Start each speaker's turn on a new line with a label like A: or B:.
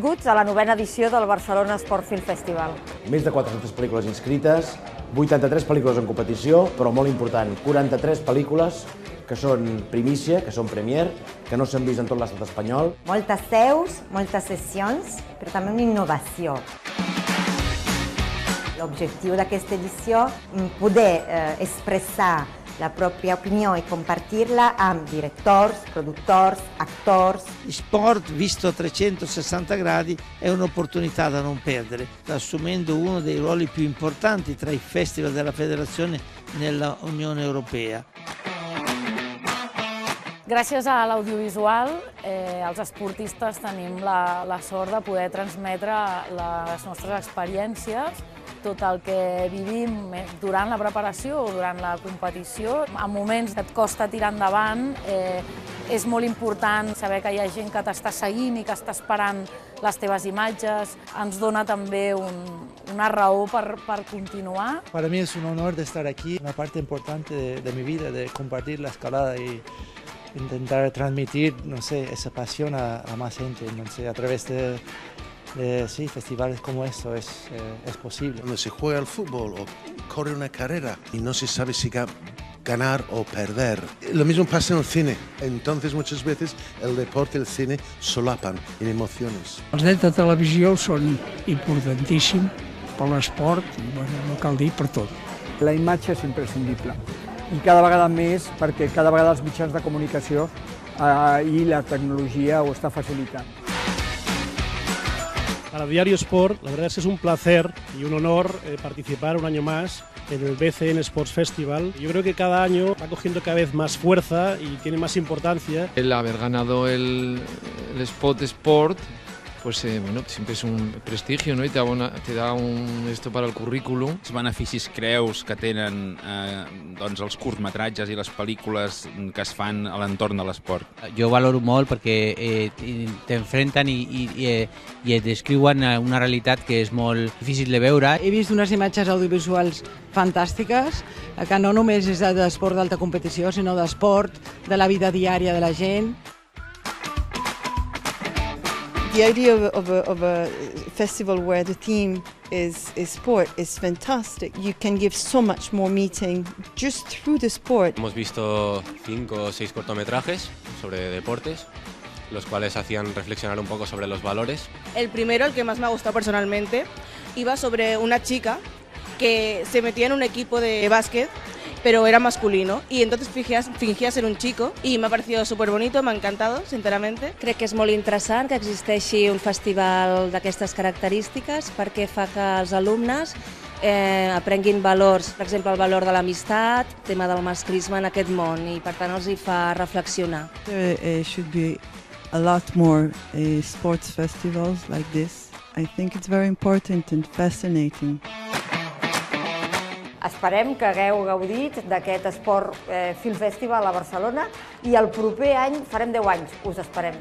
A: Benvinguts a la 9a edició del Barcelona Sport Film Festival.
B: Més de 400 pel·lícules inscrites, 83 pel·lícules en competició, però molt important, 43 pel·lícules que són primícia, que són premier, que no s'han vist en tot l'estat espanyol.
A: Moltes seus, moltes sessions, però també una innovació. L'objectiu d'aquesta edició és poder expressar la propria opinió e compartirla amb direttori, produttori, attori.
C: Sport visto a 360 gradi è un'opportunità da non perdere, assumendo uno dei ruoli più importanti tra i festival della federazione nella Unione Europea.
D: Gràcies a l'audiovisual, els esportistes tenim la sort de poder transmetre les nostres experiències, tot el que vivim durant la preparació o durant la competició. En moments que et costa tirar endavant, és molt important saber que hi ha gent que t'està seguint i que està esperant les teves imatges. Ens dona també una raó per continuar.
E: Para mí es un honor de estar aquí, una parte importante de mi vida, de compartir la escalada y intentar transmitir, no sé, esa pasión a más gente, no sé, a través de sí, festivales como esto es posible.
F: Cuando se juega al fútbol o corre una carrera y no se sabe si ganar o perder. Lo mismo pasa en el cine. Entonces muchas veces el deporte y el cine solapan en emociones.
G: Els drets de televisió són importantíssims per l'esport, no cal dir per tot.
H: La imatge és imprescindible i cada vegada més perquè cada vegada els mitjans de comunicació i la tecnologia ho està facilitant.
I: Para Diario Sport, la verdad es que es un placer y un honor participar un año más en el BCN Sports Festival. Yo creo que cada año va cogiendo cada vez más fuerza y tiene más importancia.
J: El haber ganado el Spot Sport, pues bueno, siempre es un prestigio, ¿no? Y te da esto para el currículum.
K: Els beneficis creus que tenen doncs els curtmetratges i les pel·lícules que es fan a l'entorn de l'esport?
L: Jo valoro molt perquè t'enfrenten i et descriuen una realitat que és molt difícil de veure.
M: He vist unes imatges audiovisuals fantàstiques, que no només és d'esport d'alta competició, sinó d'esport, de la vida diària de la gent.
N: The idea of a festival where the theme is sport is fantastic. You can give so much more meaning just through the sport.
O: Hemos visto 5 o 6 cortometrajes sobre deportes, los cuales hacían reflexionar un poco sobre los valores.
P: El primero, el que más me ha gustado personalmente, iba sobre una chica que se metía en un equipo de básquet, pero era masculino, y entonces fingía ser un chico, y me ha parecido súper bonito, me ha encantado, sinceramente.
Q: Crec que és molt interessant que existeixi un festival d'aquestes característiques perquè fa que els alumnes aprenguin valors, per exemple, el valor de l'amistat, el tema del masclisme en aquest món, i per tant els hi fa reflexionar.
R: There should be a lot more sports festivals like this. I think it's very important and fascinating.
A: Esperem que hagueu gaudit d'aquest Sport Film Festival a Barcelona i el proper any farem 10 anys. Us esperem.